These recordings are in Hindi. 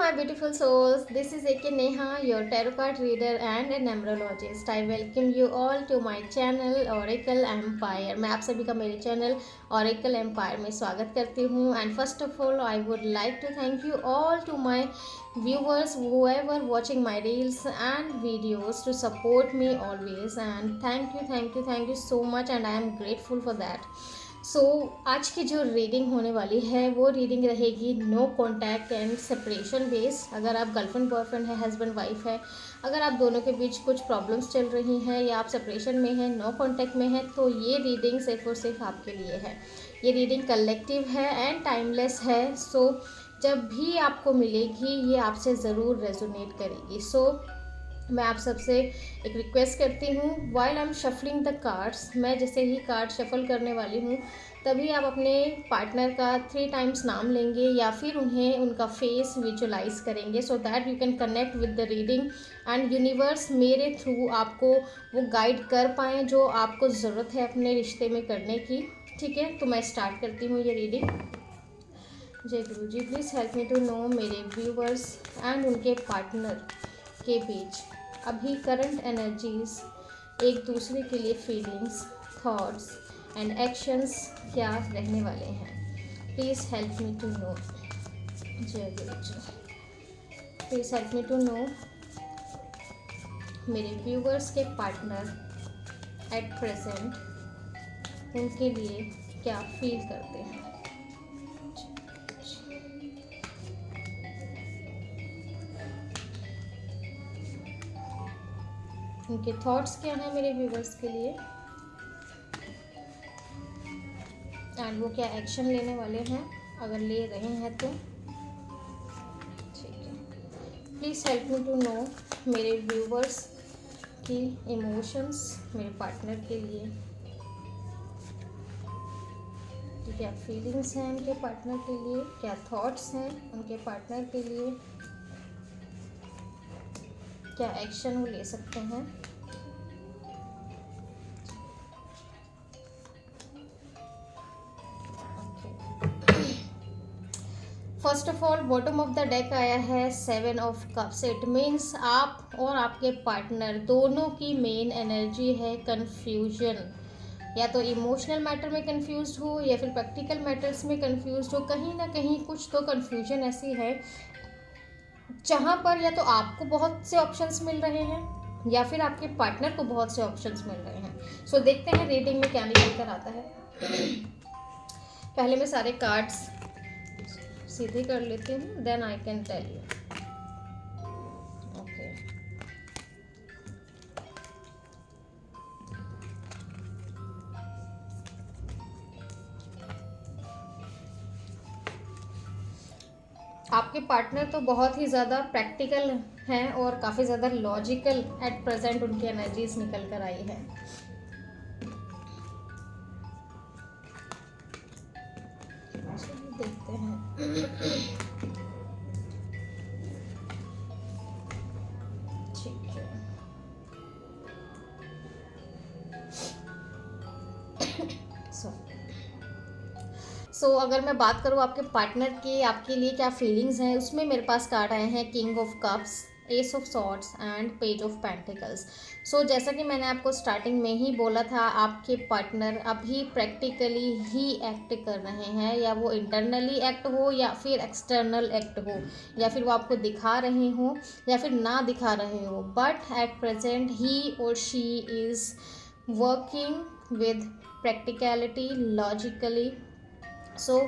my beautiful souls. This is AK Neha, your tarot card reader and a numerologist. I welcome you all to my channel Oracle Empire. मैं आप सभी का मेरे चैनल Oracle Empire में स्वागत करती हूँ. And first of all, I would like to thank you all to my viewers, whoever watching my reels and videos to support me always. And thank you so much, and I am grateful for that. आज की जो रीडिंग होने वाली है वो रीडिंग रहेगी no contact and separation base. अगर आप गर्लफ्रेंड बॉयफ्रेंड है, हस्बैंड वाइफ है, अगर आप दोनों के बीच कुछ प्रॉब्लम्स चल रही हैं या आप सेपरेशन में हैं, नो कॉन्टैक्ट में हैं, तो ये रीडिंग सिर्फ और सिर्फ आपके लिए है. ये रीडिंग कलेक्टिव है एंड टाइमलेस है. जब भी आपको मिलेगी ये आपसे ज़रूर रेजोनेट करेगी. मैं आप सबसे एक रिक्वेस्ट करती हूँ, while I am shuffling the cards, मैं जैसे ही कार्ड शफल करने वाली हूँ तभी आप अपने पार्टनर का 3 टाइम्स नाम लेंगे या फिर उन्हें उनका फेस विजुलाइज करेंगे, so that you can connect with the reading and universe मेरे थ्रू आपको वो गाइड कर पाएँ जो आपको ज़रूरत है अपने रिश्ते में करने की. ठीक है, तो मैं स्टार्ट करती हूँ ये रीडिंग. जय गुरु जी, please help me to know मेरे व्यूवर्स एंड उनके पार्टनर के बीच अभी करंट एनर्जीज, एक दूसरे के लिए फीलिंग्स, थॉट्स एंड एक्शंस क्या रहने वाले हैं. Please help me to know. जय गुरु जी, please help me to know मेरे व्यूवर्स के पार्टनर एट प्रेजेंट उनके लिए क्या फील करते हैं. उनके थॉट्स क्या हैं मेरे व्यूवर्स के लिए एंड वो क्या एक्शन लेने वाले हैं अगर ले रहे हैं तो. ठीक है, please help me to know मेरे व्यूवर्स की इमोशंस मेरे पार्टनर के लिए. क्या फीलिंग्स हैं उनके पार्टनर के लिए, क्या थॉट्स हैं उनके पार्टनर के लिए, क्या एक्शन वो ले सकते हैं. First of all bottom of the deck आया है 7 ऑफ कप्स. इट मीन्स आप और आपके पार्टनर दोनों की मेन एनर्जी है कन्फ्यूजन. या तो इमोशनल मैटर में कंफ्यूज हो या फिर प्रैक्टिकल मैटर्स में कंफ्यूज हो. कहीं ना कहीं कुछ तो कंफ्यूजन ऐसी है जहाँ पर या तो आपको बहुत से ऑप्शंस मिल रहे हैं या फिर आपके पार्टनर को बहुत से ऑप्शंस मिल रहे हैं. देखते हैं रीडिंग में क्या निकल कर आता है. पहले मैं सारे कार्ड्स सीधे कर लेती हूँ, then I can tell you. Okay, आपके पार्टनर तो बहुत ही ज़्यादा प्रैक्टिकल हैं और काफ़ी ज़्यादा लॉजिकल एट प्रेजेंट उनकी एनर्जीज निकल कर आई है. देखते हैं. ठीक है, अगर मैं बात करूँ आपके पार्टनर की आपके लिए क्या फीलिंग्स हैं, उसमें मेरे पास कार्ड आए हैं king of cups, S of swords and page of pentacles. जैसा कि मैंने आपको स्टार्टिंग में ही बोला था, आपके पार्टनर अभी प्रैक्टिकली ही एक्ट कर रहे हैं, या वो इंटरनली एक्ट हो या फिर एक्सटर्नल एक्ट हो, या फिर वो आपको दिखा रहे हो या फिर ना दिखा रहे हो, बट एट प्रेजेंट ही और she is working with practicality, logically.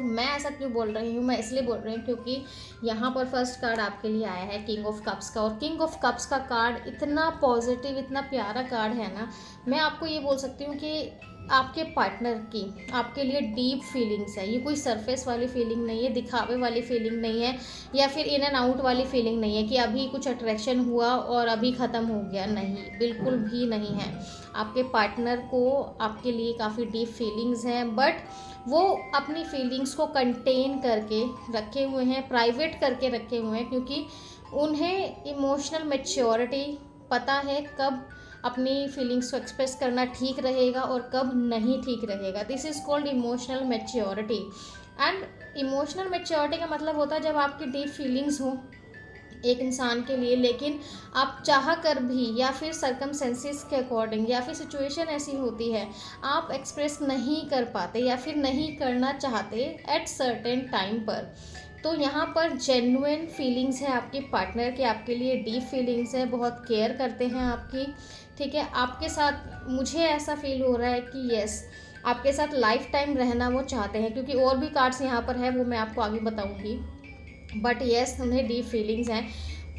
मैं ऐसा क्यों बोल रही हूँ, मैं इसलिए बोल रही हूँ क्योंकि यहाँ पर फर्स्ट कार्ड आपके लिए आया है किंग ऑफ कप्स का. और किंग ऑफ कप्स का कार्ड इतना पॉजिटिव, इतना प्यारा कार्ड है ना, मैं आपको ये बोल सकती हूँ कि आपके पार्टनर की आपके लिए डीप फीलिंग्स है. ये कोई सरफेस वाली फीलिंग नहीं है, दिखावे वाली फीलिंग नहीं है, या फिर इन एंड आउट वाली फीलिंग नहीं है कि अभी कुछ अट्रैक्शन हुआ और अभी ख़त्म हो गया. नहीं, बिल्कुल भी नहीं है. आपके पार्टनर को आपके लिए काफ़ी डीप फीलिंग्स हैं, बट वो अपनी फीलिंग्स को कंटेन करके रखे हुए हैं, प्राइवेट करके रखे हुए हैं, क्योंकि उन्हें इमोशनल मैच्योरिटी पता है कब अपनी फीलिंग्स को एक्सप्रेस करना ठीक रहेगा और कब नहीं ठीक रहेगा. This is called emotional maturity. And emotional maturity का मतलब होता है जब आपकी डीप फीलिंग्स हो एक इंसान के लिए, लेकिन आप चाह कर भी या फिर सर्कमस्टेंसेस के अकॉर्डिंग या फिर सिचुएशन ऐसी होती है आप एक्सप्रेस नहीं कर पाते या फिर नहीं करना चाहते एट सर्टेन टाइम पर, तो यहाँ पर जेन्युइन फीलिंग्स है आपके पार्टनर के आपके लिए, डीप फीलिंग्स है, बहुत केयर करते हैं आपकी, ठीक है। आपके साथ मुझे ऐसा फील हो रहा है कि यस आपके साथ लाइफ टाइम रहना वो चाहते हैं, क्योंकि और भी कार्ड्स यहाँ पर है वो मैं आपको आगे बताऊँगी। बट येस उन्हें डीप फीलिंग्स हैं,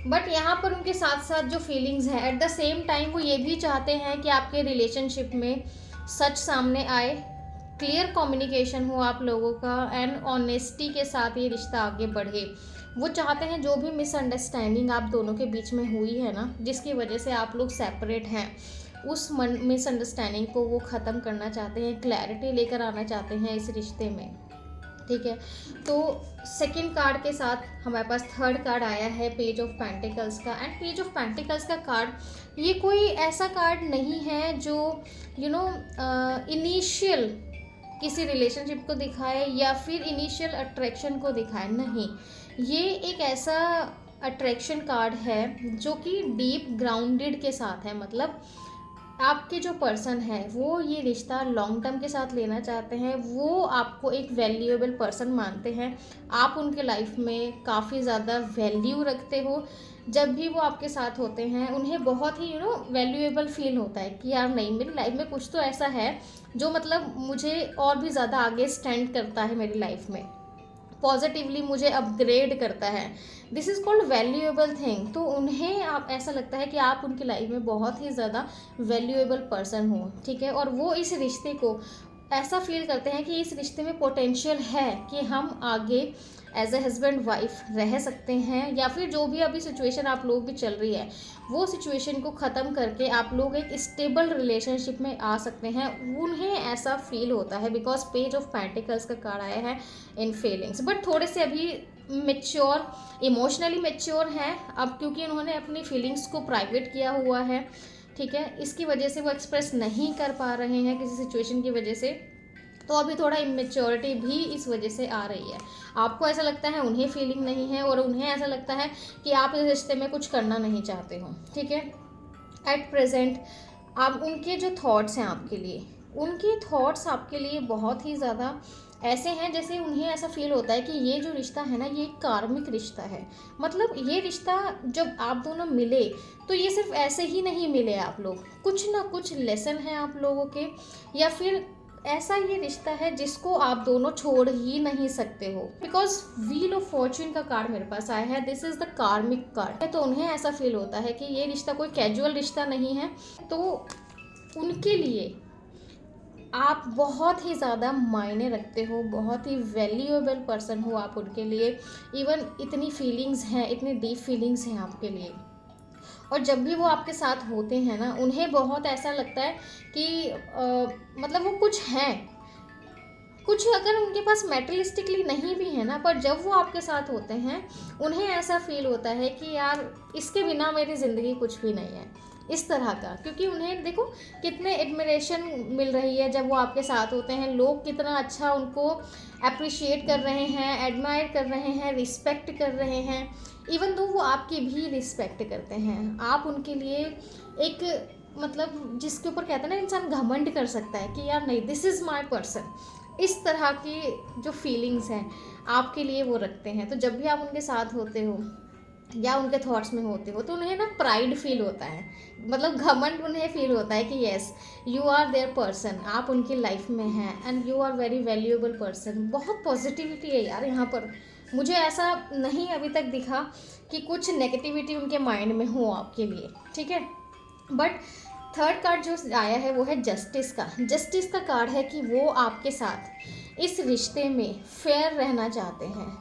बट यहाँ पर उनके साथ साथ जो फीलिंग्स हैं एट द सेम टाइम वो ये भी चाहते हैं कि आपके रिलेशनशिप में सच सामने आए, क्लियर कम्युनिकेशन हो आप लोगों का, एंड ऑनेस्टी के साथ ये रिश्ता आगे बढ़े। वो चाहते हैं जो भी मिसअंडरस्टैंडिंग आप दोनों के बीच में हुई है ना, जिसकी वजह से आप लोग सेपरेट हैं, उस मिसअंडरस्टैंडिंग को वो ख़त्म करना चाहते हैं, क्लैरिटी लेकर आना चाहते हैं इस रिश्ते में, ठीक है। तो सेकंड कार्ड के साथ हमारे पास थर्ड कार्ड आया है पेज ऑफ पेंटिकल्स का। एंड पेज ऑफ पेंटिकल्स का कार्ड ये कोई ऐसा कार्ड नहीं है जो इनिशियल किसी रिलेशनशिप को दिखाए या फिर इनिशियल अट्रैक्शन को दिखाए, नहीं, ये एक ऐसा अट्रैक्शन कार्ड है जो कि डीप ग्राउंडेड के साथ है। मतलब आपके जो पर्सन है वो ये रिश्ता लॉन्ग टर्म के साथ लेना चाहते हैं, वो आपको एक वैल्यूएबल पर्सन मानते हैं, आप उनके लाइफ में काफ़ी ज़्यादा वैल्यू रखते हो। जब भी वो आपके साथ होते हैं उन्हें बहुत ही वैल्यूएबल फील होता है कि यार नहीं, मेरी लाइफ में कुछ तो ऐसा है जो मतलब मुझे और भी ज़्यादा आगे स्टैंड करता है, मेरी लाइफ में पॉजिटिवली मुझे अपग्रेड करता है, this is called valuable thing. तो उन्हें आप ऐसा लगता है कि आप उनकी लाइफ में बहुत ही ज़्यादा वैल्यूएबल पर्सन हो, ठीक है। और वो इस रिश्ते को ऐसा फील करते हैं कि इस रिश्ते में पोटेंशियल है कि हम आगे एज ए हस्बैंड वाइफ रह सकते हैं, या फिर जो भी अभी सिचुएशन आप लोगों की चल रही है वो सिचुएशन को ख़त्म करके आप लोग एक स्टेबल रिलेशनशिप में आ सकते हैं, उन्हें ऐसा फील होता है। बिकॉज पेज ऑफ पेंटिकल्स का कार्ड आया है इन फीलिंग्स, बट थोड़े से अभी मेच्योर, इमोशनली मेच्योर हैं अब, क्योंकि उन्होंने अपनी फीलिंग्स को प्राइवेट किया हुआ है, ठीक है। इसकी वजह से वो एक्सप्रेस नहीं कर पा रहे हैं किसी सिचुएशन की वजह से, तो अभी थोड़ा इमेच्योरिटी भी इस वजह से आ रही है। आपको ऐसा लगता है उन्हें फीलिंग नहीं है, और उन्हें ऐसा लगता है कि आप इस रिश्ते में कुछ करना नहीं चाहते हो, ठीक है। एट प्रेजेंट आप उनके जो थॉट्स हैं आपके लिए, उनके थॉट्स आपके लिए बहुत ही ज़्यादा ऐसे हैं जैसे उन्हें ऐसा फील होता है कि ये जो रिश्ता है ना ये एक कार्मिक रिश्ता है। मतलब ये रिश्ता जब आप दोनों मिले तो ये सिर्फ ऐसे ही नहीं मिले, आप लोग कुछ ना कुछ लेसन है आप लोगों के, या फिर ऐसा ये रिश्ता है जिसको आप दोनों छोड़ ही नहीं सकते हो। बिकॉज व्हील ऑफ फॉर्च्यून का कार्ड मेरे पास आया है, दिस इज द कार्मिक कार्ड। तो उन्हें ऐसा फील होता है कि ये रिश्ता कोई कैजुअल रिश्ता नहीं है, तो उनके लिए आप बहुत ही ज़्यादा मायने रखते हो, बहुत ही वैल्यूएबल पर्सन हो आप उनके लिए। इवन इतनी फीलिंग्स हैं, इतनी डीप फीलिंग्स हैं आपके लिए, और जब भी वो आपके साथ होते हैं ना उन्हें बहुत ऐसा लगता है कि मतलब वो कुछ हैं, कुछ अगर उनके पास मेटेरियलिस्टिकली नहीं भी है ना, पर जब वो आपके साथ होते हैं उन्हें ऐसा फील होता है कि यार इसके बिना मेरी ज़िंदगी कुछ भी नहीं है, इस तरह का। क्योंकि उन्हें देखो कितने एडमिरेशन मिल रही है जब वो आपके साथ होते हैं, लोग कितना अच्छा उनको अप्रिशिएट कर रहे हैं, एडमायर कर रहे हैं, रिस्पेक्ट कर रहे हैं। इवन दो वो आपकी भी रिस्पेक्ट करते हैं, आप उनके लिए एक मतलब जिसके ऊपर कहते हैं ना इंसान घमंड कर सकता है कि यार नहीं, दिस इज़ माय पर्सन, इस तरह की जो फीलिंग्स हैं आपके लिए वो रखते हैं। तो जब भी आप उनके साथ होते हो या उनके थॉट्स में होते हो तो उन्हें ना प्राइड फील होता है, मतलब घमंड उन्हें फील होता है कि yes you are their person, आप उनकी लाइफ में हैं and you are very valuable person. बहुत पॉजिटिविटी है यार यहाँ पर, मुझे ऐसा नहीं अभी तक दिखा कि कुछ नेगेटिविटी उनके माइंड में हो आपके लिए, ठीक है। बट थर्ड कार्ड जो आया है वो है जस्टिस का। जस्टिस का कार्ड है कि वो आपके साथ इस रिश्ते में फेयर रहना चाहते हैं,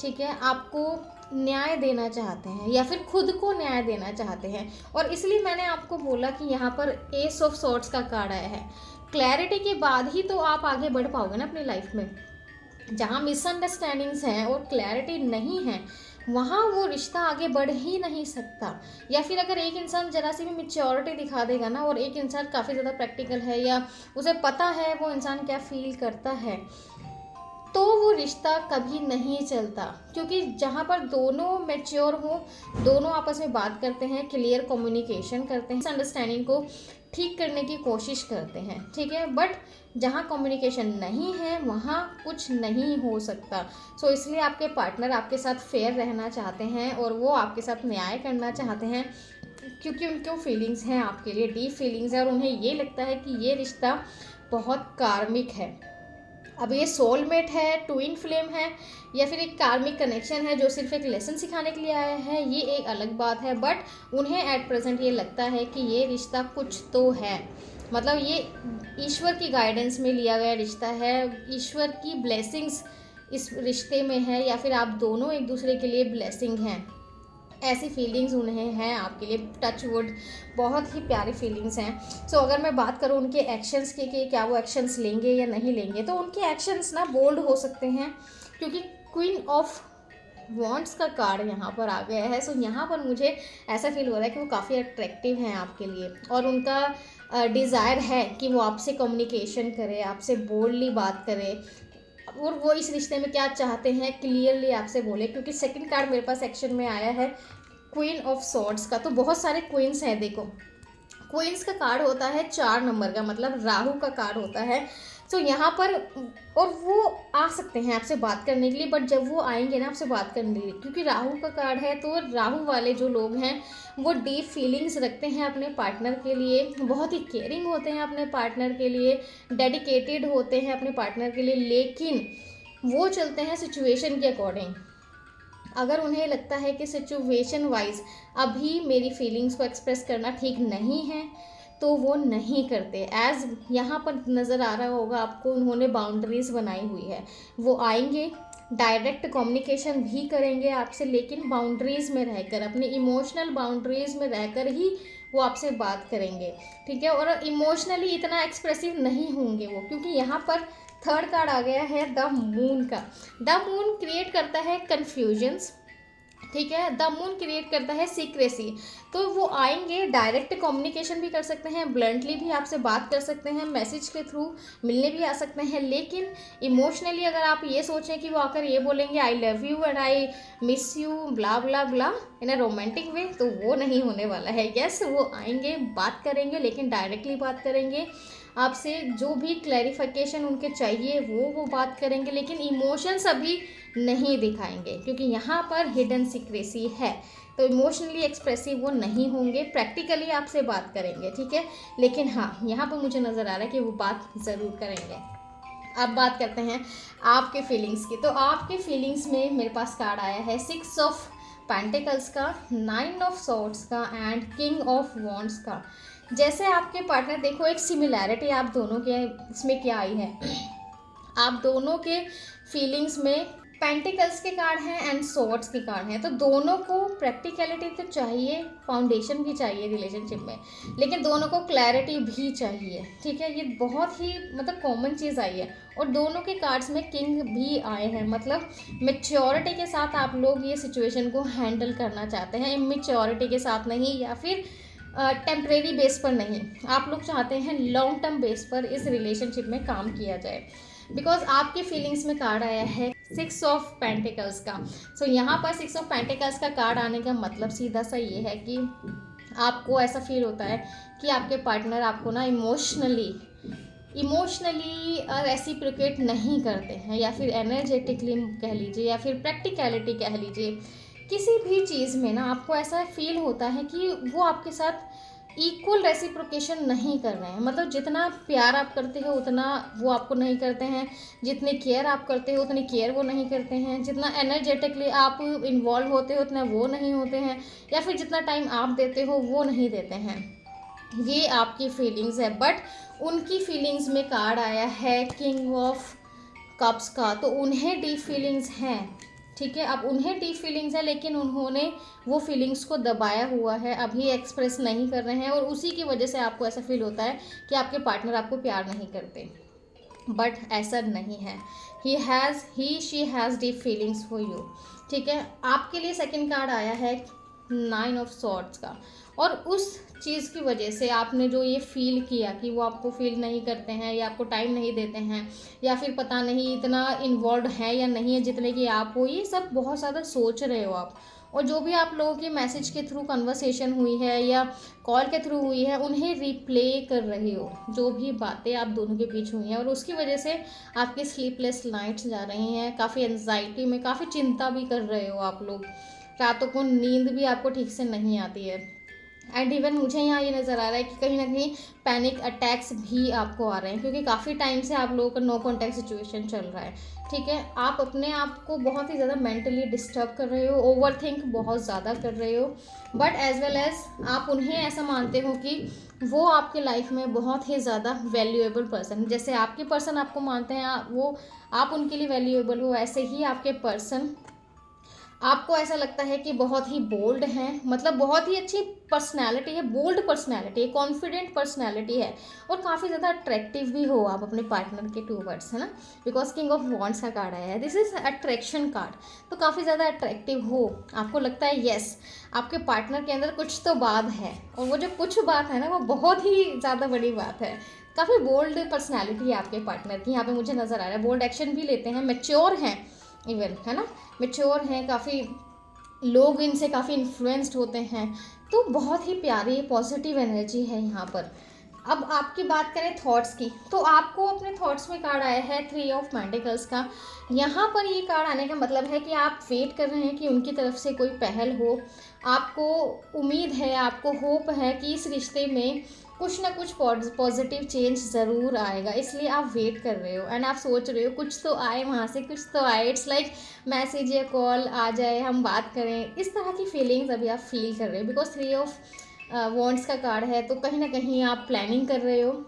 ठीक है, आपको न्याय देना चाहते हैं या फिर खुद को न्याय देना चाहते हैं। और इसलिए मैंने आपको बोला कि यहाँ पर एस ऑफ सॉर्ड्स का कार्ड आया है। क्लैरिटी के बाद ही तो आप आगे बढ़ पाओगे ना अपनी लाइफ में। जहाँ मिसअंडरस्टैंडिंग्स हैं और क्लैरिटी नहीं है वहाँ वो रिश्ता आगे बढ़ ही नहीं सकता। या फिर अगर एक इंसान ज़रा सी भी मैच्योरिटी दिखा देगा ना, और एक इंसान काफ़ी ज़्यादा प्रैक्टिकल है या उसे पता है वो इंसान क्या फील करता है, तो वो रिश्ता कभी नहीं चलता, क्योंकि जहाँ पर दोनों मैच्योर हों, दोनों आपस में बात करते हैं, क्लियर कम्युनिकेशन करते हैं, अंडरस्टैंडिंग को ठीक करने की कोशिश करते हैं, ठीक है। बट जहाँ कम्युनिकेशन नहीं है वहाँ कुछ नहीं हो सकता। सो इसलिए आपके पार्टनर आपके साथ फेयर रहना चाहते हैं और वो आपके साथ न्याय करना चाहते हैं, क्योंकि उनको फीलिंग्स हैं आपके लिए, डीप फीलिंग्स है, और उन्हें ये लगता है कि ये रिश्ता बहुत कार्मिक है। अब ये सोलमेट है, ट्विन फ्लेम है, या फिर एक कार्मिक कनेक्शन है जो सिर्फ एक लेसन सिखाने के लिए आया है, ये एक अलग बात है। बट उन्हें एट प्रेजेंट ये लगता है कि ये रिश्ता कुछ तो है, मतलब ये ईश्वर की गाइडेंस में लिया गया रिश्ता है, ईश्वर की ब्लेसिंग्स इस रिश्ते में है, या फिर आप दोनों एक दूसरे के लिए ब्लेसिंग हैं। ऐसी फीलिंग्स उन्हें हैं आपके लिए, टच वुड, बहुत ही प्यारी फीलिंग्स हैं। सो अगर मैं बात करूँ उनके एक्शंस की कि क्या वो एक्शंस लेंगे या नहीं लेंगे, तो उनके एक्शंस ना बोल्ड हो सकते हैं, क्योंकि क्वीन ऑफ वॉन्ट्स का कार्ड यहाँ पर आ गया है। सो यहाँ पर मुझे ऐसा फील हो रहा है कि वो काफ़ी अट्रैक्टिव हैं आपके लिए, और उनका डिज़ायर है कि वो आपसे कम्युनिकेशन करे, आपसे बोल्डली बात करे, और वो इस रिश्ते में क्या चाहते हैं क्लियरली आपसे बोले। क्योंकि सेकंड कार्ड मेरे पास एक्शन में आया है क्वीन ऑफ सॉर्ड्स का, तो बहुत सारे क्वींस हैं। देखो, क्वींस का कार्ड होता है 4 नंबर का, मतलब राहु का कार्ड होता है। तो यहाँ पर, और वो आ सकते हैं आपसे बात करने के लिए, बट जब वो आएंगे ना आपसे बात करने के लिए, क्योंकि राहु का कार्ड है, तो राहु वाले जो लोग हैं वो डीप फीलिंग्स रखते हैं अपने पार्टनर के लिए, बहुत ही केयरिंग होते हैं अपने पार्टनर के लिए, डेडिकेटेड होते हैं अपने पार्टनर के लिए, लेकिन वो चलते हैं सिचुएशन के अकॉर्डिंग। अगर उन्हें लगता है कि सिचुएशन वाइज अभी मेरी फीलिंग्स को एक्सप्रेस करना ठीक नहीं है, तो वो नहीं करते। एज यहाँ पर नज़र आ रहा होगा आपको, उन्होंने बाउंड्रीज बनाई हुई है। वो आएंगे, डायरेक्ट कम्युनिकेशन भी करेंगे आपसे, लेकिन बाउंड्रीज में रहकर, अपनी इमोशनल बाउंड्रीज में रहकर ही वो आपसे बात करेंगे, ठीक है। और इमोशनली इतना एक्सप्रेसिव नहीं होंगे वो, क्योंकि यहाँ पर थर्ड कार्ड आ गया है द मून का। द मून क्रिएट करता है कन्फ्यूजन्स, ठीक है। द मून क्रिएट करता है सीक्रेसी। तो वो आएंगे, डायरेक्ट कम्युनिकेशन भी कर सकते हैं, ब्लंटली भी आपसे बात कर सकते हैं, मैसेज के थ्रू मिलने भी आ सकते हैं, लेकिन इमोशनली अगर आप ये सोचें कि वो आकर ये बोलेंगे I love you and I miss you blah blah blah in a romantic way, तो वो नहीं होने वाला है। यस, वो आएंगे, बात करेंगे, लेकिन डायरेक्टली बात करेंगे आपसे, जो भी क्लैरिफिकेशन उनके चाहिए वो बात करेंगे, लेकिन इमोशंस अभी नहीं दिखाएंगे, क्योंकि यहाँ पर हिडन सीक्रेसी है। तो इमोशनली एक्सप्रेसिव वो नहीं होंगे, प्रैक्टिकली आपसे बात करेंगे, ठीक है। लेकिन हाँ, यहाँ पर मुझे नज़र आ रहा है कि वो बात ज़रूर करेंगे। अब बात करते हैं आपके फीलिंग्स की। तो आपके फीलिंग्स में मेरे पास कार्ड आया है 6 ऑफ पेंटिकल्स का, 9 ऑफ सॉर्ड्स का एंड किंग ऑफ वॉन्ड्स का। जैसे आपके पार्टनर, देखो एक सिमिलैरिटी आप दोनों के इसमें क्या आई है, आप दोनों के फीलिंग्स में पेंटिकल्स के कार्ड हैं एंड सॉर्ड्स के कार्ड हैं। तो दोनों को प्रैक्टिकलिटी तो चाहिए, फाउंडेशन भी चाहिए रिलेशनशिप में, लेकिन दोनों को क्लैरिटी भी चाहिए, ठीक है। ये बहुत ही मतलब कॉमन चीज़ आई है। और दोनों के कार्ड्स में किंग भी आए हैं, मतलब मेच्योरिटी के साथ आप लोग ये सिचुएशन को हैंडल करना चाहते हैं, इमेच्योरिटी के साथ नहीं, या फिर टेम्परेरी बेस पर नहीं। आप लोग चाहते हैं लॉन्ग टर्म बेस पर इस रिलेशनशिप में काम किया जाए, बिकॉज आपके फीलिंग्स में कार्ड आया है 6 ऑफ पेंटिकल्स का। सो यहाँ पर 6 ऑफ पेंटिकल्स का कार्ड आने का मतलब सीधा सा ये है कि आपको ऐसा फील होता है कि आपके पार्टनर आपको ना इमोशनली रेसिप्रोकेट नहीं करते हैं, या फिर एनर्जेटिकली कह लीजिए, या फिर प्रैक्टिकलिटी कह लीजिए, किसी भी चीज़ में ना आपको ऐसा फील होता है कि वो आपके साथ इक्वल रेसिप्रोकेशन नहीं कर रहे हैं। मतलब जितना प्यार आप करते हो उतना वो आपको नहीं करते हैं, जितनी केयर आप करते हो उतनी केयर वो नहीं करते हैं, जितना एनर्जेटिकली आप इन्वॉल्व होते हो उतना वो नहीं होते हैं, या फिर जितना टाइम आप देते हो वो नहीं देते हैं। ये आपकी फीलिंग्स है। बट उनकी फीलिंग्स में कार्ड आया है किंग ऑफ कप्स का, तो उन्हें डीप फीलिंग्स हैं, ठीक है। अब उन्हें डीप फीलिंग्स है, लेकिन उन्होंने वो फीलिंग्स को दबाया हुआ है, अभी एक्सप्रेस नहीं कर रहे हैं, और उसी की वजह से आपको ऐसा फील होता है कि आपके पार्टनर आपको प्यार नहीं करते। बट ऐसा नहीं है, he she has deep feelings for you, ठीक है। आपके लिए सेकंड कार्ड आया है 9 ऑफ सॉर्ड्स का, और उस चीज़ की वजह से आपने जो ये फील किया कि वो आपको फील नहीं करते हैं या आपको टाइम नहीं देते हैं या फिर पता नहीं इतना इन्वॉल्व है या नहीं है जितने की आप हो, ये सब बहुत ज़्यादा सोच रहे हो आप। और जो भी आप लोगों के मैसेज के थ्रू कन्वर्सेशन हुई है या कॉल के थ्रू हुई है, उन्हें रिप्ले कर रहे हो, जो भी बातें आप दोनों के बीच हुई हैं, और उसकी वजह से आपकी स्लीपलेस नाइट्स जा रही हैं, काफ़ी एनजाइटी में, काफ़ी चिंता भी कर रहे हो आप लोग, रातों को नींद भी आपको ठीक से नहीं आती है। एंड इवन मुझे यहाँ ये नज़र आ रहा है कि कहीं ना कहीं पैनिक अटैक्स भी आपको आ रहे हैं, क्योंकि काफ़ी टाइम से आप लोगों का नो कॉन्टैक्ट सिचुएशन चल रहा है। ठीक है, आप अपने आप को बहुत ही ज़्यादा मेंटली डिस्टर्ब कर रहे हो, ओवर थिंक बहुत ज़्यादा कर रहे हो, बट एज वेल एज आप उन्हें ऐसा मानते हो कि वो आपके लाइफ में बहुत ही ज़्यादा वैल्यूएबल पर्सन, जैसे आपके पर्सन आपको मानते हैं वो आप उनके लिए वैल्यूएबल हो, ऐसे ही आपके पर्सन आपको ऐसा लगता है कि बहुत ही बोल्ड हैं, मतलब बहुत ही अच्छी पर्सनैलिटी है, बोल्ड पर्सनैलिटी है, कॉन्फिडेंट पर्सनैलिटी है, और काफ़ी ज़्यादा अट्रैक्टिव भी हो आप अपने पार्टनर के टूवर्ड्स, है ना, बिकॉज किंग ऑफ वॉन्ड्स का कार्ड आया है, दिस इज अट्रैक्शन कार्ड। तो काफ़ी ज़्यादा अट्रैक्टिव हो, आपको लगता है यस आपके पार्टनर के अंदर कुछ तो बात है, और वो जो कुछ बात है ना वो बहुत ही ज़्यादा बड़ी बात है। काफ़ी बोल्ड पर्सनैलिटी है आपके पार्टनर की, यहाँ पे मुझे नज़र आ रहा है, बोल्ड एक्शन भी लेते हैं, मेच्योर हैं इवन, है ना, मेच्योर हैं, काफ़ी लोग इनसे काफ़ी इन्फ्लुएंस्ड होते हैं, तो बहुत ही प्यारी पॉजिटिव एनर्जी है यहाँ पर। अब आपकी बात करें थॉट्स की, तो आपको अपने थॉट्स में कार्ड आया है 3 ऑफ पेंटिकल्स का। यहाँ पर ये कार्ड आने का मतलब है कि आप वेट कर रहे हैं कि उनकी तरफ से कोई पहल हो, आपको उम्मीद है, आपको होप है कि इस रिश्ते में कुछ ना कुछ पॉजिटिव चेंज ज़रूर आएगा, इसलिए आप वेट कर रहे हो एंड आप सोच रहे हो कुछ तो आए वहाँ से, कुछ तो आए, इट्स लाइक मैसेज या कॉल आ जाए, हम बात करें, इस तरह की फीलिंग्स अभी आप फील कर रहे हो, बिकॉज 3 ऑफ वॉन्ड्स का कार्ड है, तो कहीं ना कहीं आप प्लानिंग कर रहे हो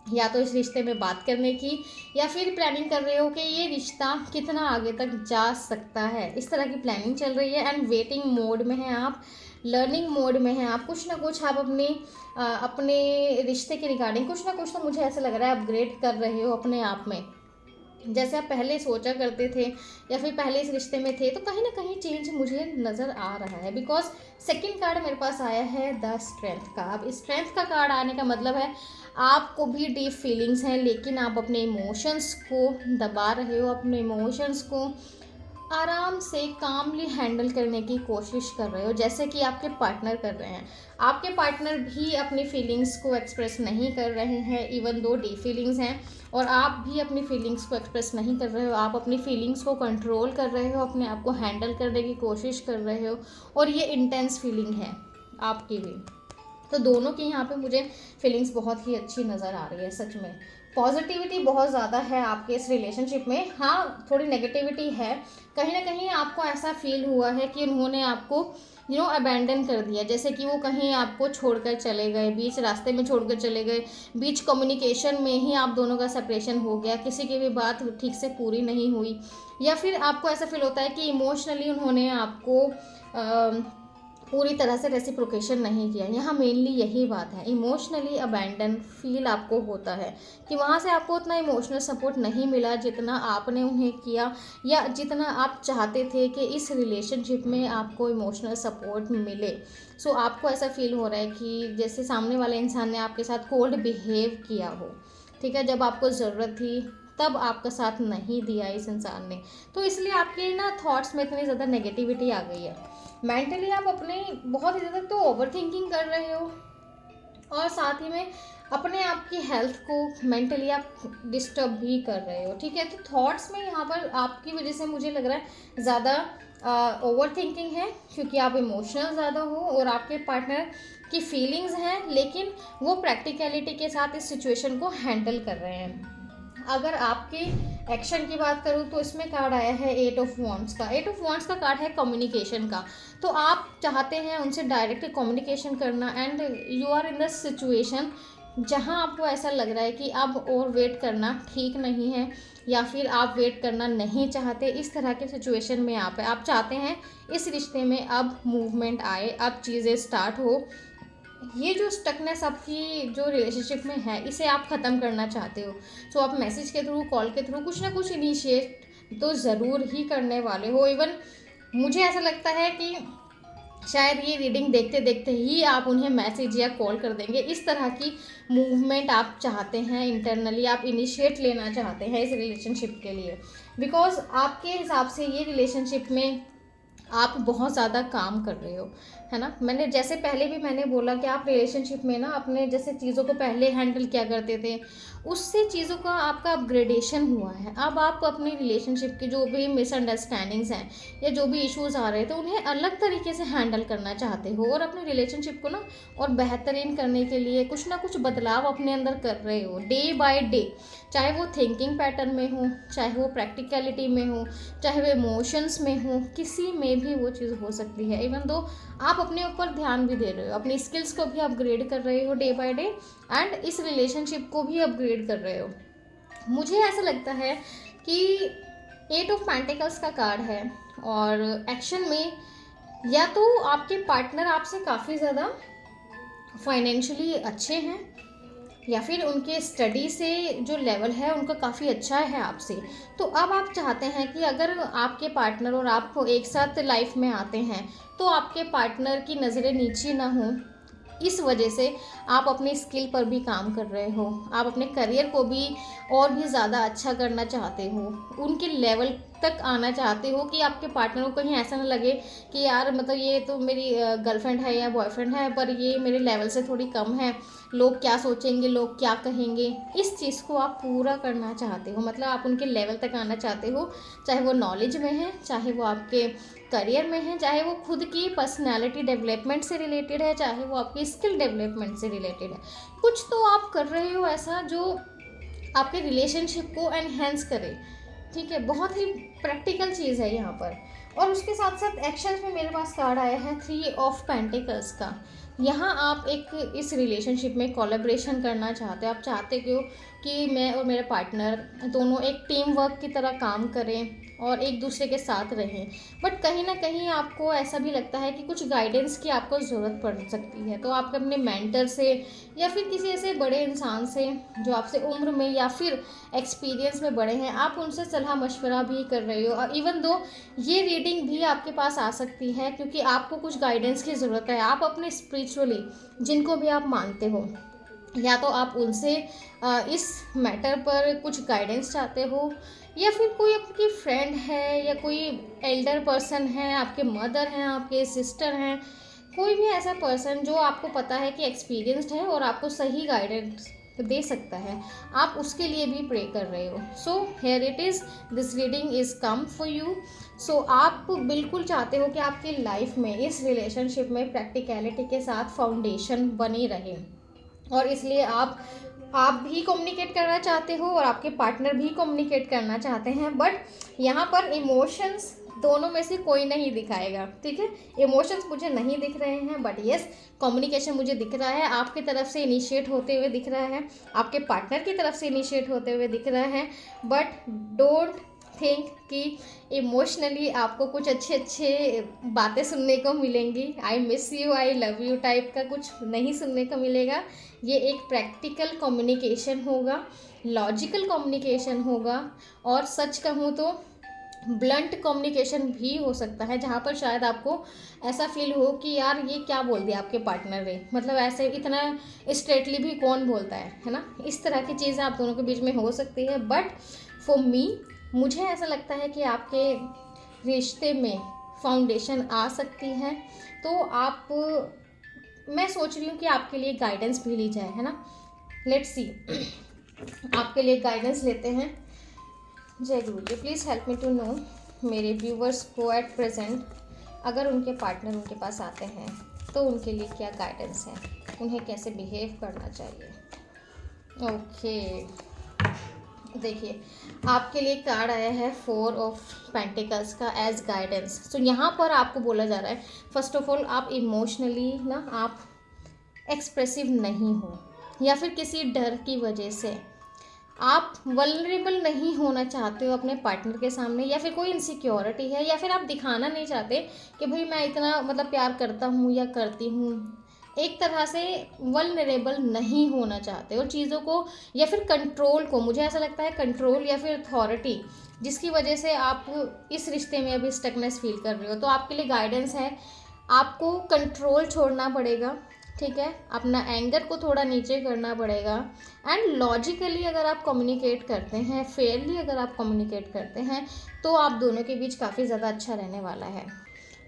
या तो इस रिश्ते में बात करने की, या फिर प्लानिंग कर रहे हो कि ये रिश्ता कितना आगे तक जा सकता है, इस तरह की प्लानिंग चल रही है। एंड वेटिंग मोड में है आप, लर्निंग मोड में है आप, कुछ ना कुछ आप अपने रिश्ते के रिगार्डिंग कुछ ना कुछ तो मुझे ऐसा लग रहा है अपग्रेड कर रहे हो अपने आप में, जैसे आप पहले सोचा करते थे या फिर पहले इस रिश्ते में थे, तो कहीं ना कहीं चेंज मुझे नज़र आ रहा है, बिकॉज सेकंड कार्ड मेरे पास आया है द स्ट्रेंथ का। अब स्ट्रेंथ का कार्ड आने का मतलब है आपको भी डीप फीलिंग्स हैं, लेकिन आप अपने इमोशंस को दबा रहे हो, अपने इमोशंस को आराम से कामली हैंडल करने की कोशिश कर रहे हो, जैसे कि आपके पार्टनर कर रहे हैं। आपके पार्टनर भी अपनी फीलिंग्स को एक्सप्रेस नहीं कर रहे हैं, इवन दो डीप फीलिंग्स हैं, और आप भी अपनी फीलिंग्स को एक्सप्रेस नहीं कर रहे हो, आप अपनी फीलिंग्स को कंट्रोल कर रहे हो, अपने आप को हैंडल करने की कोशिश कर रहे हो, और ये इंटेंस फीलिंग है आपकी भी। तो दोनों की यहाँ पे मुझे फीलिंग्स बहुत ही अच्छी नज़र आ रही है, सच में पॉजिटिविटी बहुत ज़्यादा है आपके इस रिलेशनशिप में। हाँ, थोड़ी नेगेटिविटी है, कहीं ना कहीं आपको ऐसा फील हुआ है कि उन्होंने आपको अबैंडन कर दिया, जैसे कि वो कहीं आपको छोड़कर चले गए, बीच रास्ते में छोड़कर चले गए, बीच कम्युनिकेशन में ही आप दोनों का सेपरेशन हो गया, किसी की भी बात ठीक से पूरी नहीं हुई, या फिर आपको ऐसा फील होता है कि इमोशनली उन्होंने आपको पूरी तरह से रेसिप्रोकेशन नहीं किया। यहाँ मेनली यही बात है, इमोशनली अबैंडन फील आपको होता है कि वहाँ से आपको उतना इमोशनल सपोर्ट नहीं मिला जितना आपने उन्हें किया, या जितना आप चाहते थे कि इस रिलेशनशिप में आपको इमोशनल सपोर्ट मिले। सो आपको ऐसा फील हो रहा है कि जैसे सामने वाले इंसान ने आपके साथ कोल्ड बिहेव किया हो, ठीक है, जब आपको ज़रूरत थी तब आपका साथ नहीं दिया इस इंसान ने, तो इसलिए आपके ना थॉट्स में इतनी ज़्यादा नेगेटिविटी आ गई है। मेंटली आप अपने बहुत ही ज़्यादा तो ओवर थिंकिंग कर रहे हो, और साथ ही में अपने आप की हेल्थ को मेंटली आप डिस्टर्ब भी कर रहे हो, ठीक है। तो थॉट्स में यहाँ पर आपकी वजह से मुझे लग रहा है ज़्यादा ओवर थिंकिंग है, क्योंकि आप इमोशनल ज़्यादा हो, और आपके पार्टनर की फीलिंग्स हैं, लेकिन वो प्रैक्टिकलिटी के साथ इस सिचुएशन को हैंडल कर रहे हैं। अगर आपके एक्शन की बात करूँ तो इसमें कार्ड आया है 8 ऑफ वॉन्ड्स का। 8 ऑफ वॉन्ड्स का कार्ड है कम्युनिकेशन का, तो आप चाहते हैं उनसे डायरेक्ट कम्युनिकेशन करना, and you are in the situation जहां आपको ऐसा लग रहा है कि अब और वेट करना ठीक नहीं है, या फिर आप वेट करना नहीं चाहते, इस तरह के सिचुएशन में आप चाहते हैं इस रिश्ते में अब मूवमेंट आए, अब चीज़ें स्टार्ट हो। ये जो स्टकनेस आपकी जो रिलेशनशिप में है, इसे आप ख़त्म करना चाहते हो। सो आप मैसेज के थ्रू, कॉल के थ्रू कुछ ना कुछ इनिशिएट तो ज़रूर ही करने वाले हो। इवन मुझे ऐसा लगता है कि शायद ये रीडिंग देखते देखते ही आप उन्हें मैसेज या कॉल कर देंगे। इस तरह की मूवमेंट आप चाहते हैं, इंटरनली आप इनिशिएट लेना चाहते हैं इस रिलेशनशिप के लिए, बिकॉज आपके हिसाब से ये रिलेशनशिप में आप बहुत ज़्यादा काम कर रहे हो, है ना। मैंने जैसे पहले भी मैंने बोला कि आप रिलेशनशिप में ना अपने जैसे चीज़ों को पहले हैंडल किया करते थे, उससे चीज़ों का आपका अपग्रेडेशन हुआ है। अब आप अपनी रिलेशनशिप की जो भी मिसअंडरस्टैंडिंग्स हैं या जो भी इश्यूज़ आ रहे थे उन्हें अलग तरीके से हैंडल करना चाहते हो, और अपनी रिलेशनशिप को ना और बेहतरीन करने के लिए कुछ ना कुछ बदलाव अपने अंदर कर रहे हो डे बाय डे। चाहे वो थिंकिंग पैटर्न में हो, चाहे वो प्रैक्टिकलिटी में हो, चाहे वो इमोशंस में हो, किसी में भी वो चीज़ हो सकती है। इवन दो आप अपने ऊपर ध्यान भी दे रहे हो, अपनी स्किल्स को भी अपग्रेड कर रहे हो डे बाय डे, एंड इस रिलेशनशिप को भी अपग्रेड कर रहे हो। मुझे ऐसा लगता है कि 8 ऑफ पेंटिकल्स का कार्ड है, और एक्शन में या तो आपके पार्टनर आपसे काफ़ी ज़्यादा फाइनेंशियली अच्छे हैं, या फिर उनके स्टडी से जो लेवल है उनका काफ़ी अच्छा है आपसे। तो अब आप चाहते हैं कि अगर आपके पार्टनर और आप एक साथ लाइफ में आते हैं तो आपके पार्टनर की नज़रें नीची ना हों। इस वजह से आप अपनी स्किल पर भी काम कर रहे हो, आप अपने करियर को भी और भी ज़्यादा अच्छा करना चाहते हो, उनके लेवल तक आना चाहते हो कि आपके पार्टनर को कहीं ऐसा ना लगे कि यार मतलब ये तो मेरी गर्लफ्रेंड है या बॉयफ्रेंड है पर ये मेरे लेवल से थोड़ी कम है, लोग क्या सोचेंगे, लोग क्या कहेंगे। इस चीज़ को आप पूरा करना चाहते हो, मतलब आप उनके लेवल तक आना चाहते हो, चाहे वो नॉलेज में है, चाहे वो आपके करियर में है, चाहे वो खुद की पर्सनालिटी डेवलपमेंट से रिलेटेड है, चाहे वो आपकी स्किल डेवलपमेंट से रिलेटेड है। कुछ तो आप कर रहे हो ऐसा जो आपके रिलेशनशिप को एनहेंस करे, ठीक है। बहुत ही प्रैक्टिकल चीज़ है यहाँ पर। और उसके साथ साथ एक्शन में मेरे पास कार्ड आया है 3 ऑफ पेंटिकल्स का। यहाँ आप एक इस रिलेशनशिप में कोलैबोरेशन करना चाहते हो, आप चाहते हो कि मैं और मेरा पार्टनर दोनों एक टीम वर्क की तरह काम करें और एक दूसरे के साथ रहें। बट कहीं ना कहीं आपको ऐसा भी लगता है कि कुछ गाइडेंस की आपको ज़रूरत पड़ सकती है, तो आप अपने मेंटर से या फिर किसी ऐसे बड़े इंसान से जो आपसे उम्र में या फिर एक्सपीरियंस में बड़े हैं, आप उनसे सलाह मशवरा भी कर रहे हो। और इवन दो ये रीडिंग भी आपके पास आ सकती है क्योंकि आपको कुछ गाइडेंस की ज़रूरत है। आप अपने स्पिरिचुअली जिनको भी आप मानते हो, या तो आप उनसे इस मैटर पर कुछ गाइडेंस चाहते हो, या फिर कोई आपकी फ्रेंड है या कोई एल्डर पर्सन है, आपके मदर हैं, आपके सिस्टर हैं, कोई भी ऐसा पर्सन जो आपको पता है कि एक्सपीरियंस्ड है और आपको सही गाइडेंस दे सकता है, आप उसके लिए भी प्रे कर रहे हो। So here it is, this reading is come for you. सो आप बिल्कुल चाहते हो कि आपकी लाइफ में इस रिलेशनशिप में प्रैक्टिकलिटी के साथ फाउंडेशन बनी रहे, और इसलिए आप भी कम्युनिकेट करना चाहते हो और आपके पार्टनर भी कम्युनिकेट करना चाहते हैं। बट यहाँ पर इमोशंस दोनों में से कोई नहीं दिखाएगा, ठीक है। इमोशंस मुझे नहीं दिख रहे हैं, बट येस कम्युनिकेशन मुझे दिख रहा है, आपकी तरफ से इनिशिएट होते हुए दिख रहा है, आपके पार्टनर की तरफ से इनिशिएट होते हुए दिख रहा है। बट डोंट थिंक कि इमोशनली आपको कुछ अच्छे बातें सुनने को मिलेंगी, I miss you, I love you type का कुछ नहीं सुनने को मिलेगा। ये एक प्रैक्टिकल कम्युनिकेशन होगा, लॉजिकल कम्युनिकेशन होगा, और सच कहूँ तो ब्लंट कम्युनिकेशन भी हो सकता है, जहाँ पर शायद आपको ऐसा फील हो कि यार ये क्या बोल दिया आपके पार्टनर ने, मतलब ऐसे इतना स्ट्रेटली भी कौन बोलता है ना। इस तरह की चीज़ें आप दोनों के बीच में हो सकती है। बट फॉर मी, मुझे ऐसा लगता है कि आपके रिश्ते में फाउंडेशन आ सकती है। तो आप, मैं सोच रही हूँ कि आपके लिए गाइडेंस भी ली जाए, है ना। लेट्स सी आपके लिए गाइडेंस लेते हैं। जय गुरु जी, please help me to know मेरे व्यूवर्स को एट प्रेजेंट अगर उनके पार्टनर उनके पास आते हैं तो उनके लिए क्या गाइडेंस है, उन्हें कैसे बिहेव करना चाहिए। ओके, देखिए आपके लिए कार्ड आया है 4 ऑफ पेंटिकल्स का एज गाइडेंस। सो यहाँ पर आपको बोला जा रहा है, फर्स्ट ऑफ ऑल आप इमोशनली ना आप एक्सप्रेसिव नहीं हो, या फिर किसी डर की वजह से आप वल्नरेबल नहीं होना चाहते हो अपने पार्टनर के सामने, या फिर कोई इनसिक्योरिटी है, या फिर आप दिखाना नहीं चाहते कि भाई मैं इतना मतलब प्यार करता हूँ या करती हूँ। एक तरह से वल्नरेबल नहीं होना चाहते हो चीज़ों को, या फिर कंट्रोल को, मुझे ऐसा लगता है कंट्रोल या फिर अथॉरिटी, जिसकी वजह से आप इस रिश्ते में अभी स्टकनेस फील कर रहे हो। तो आपके लिए गाइडेंस है आपको कंट्रोल छोड़ना पड़ेगा, ठीक है, अपना एंगर को थोड़ा नीचे करना पड़ेगा। एंड लॉजिकली अगर आप कम्युनिकेट करते हैं, फेयरली अगर आप कम्युनिकेट करते हैं, तो आप दोनों के बीच काफ़ी ज़्यादा अच्छा रहने वाला है।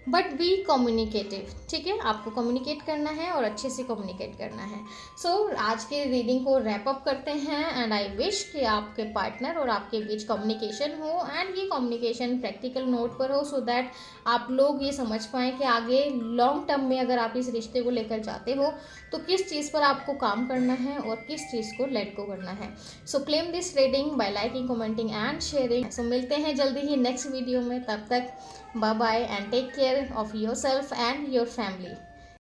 बट बी कम्युनिकेटिव, ठीक है, आपको कम्युनिकेट करना है और अच्छे से कम्युनिकेट करना है। सो आज के रीडिंग को रैप अप करते हैं एंड आई विश कि आपके पार्टनर और आपके बीच कम्युनिकेशन हो एंड ये कम्युनिकेशन प्रैक्टिकल नोट पर हो, सो दैट आप लोग ये समझ पाएँ कि आगे लॉन्ग टर्म में अगर आप इस रिश्ते को लेकर जाते हो तो किस चीज़ पर आपको काम करना है और किस चीज़ को लेट गो करना है। So claim this reading by liking, commenting and sharing. So मिलते हैं जल्दी ही नेक्स्ट वीडियो में, तब तक bye bye and take care of yourself and your family.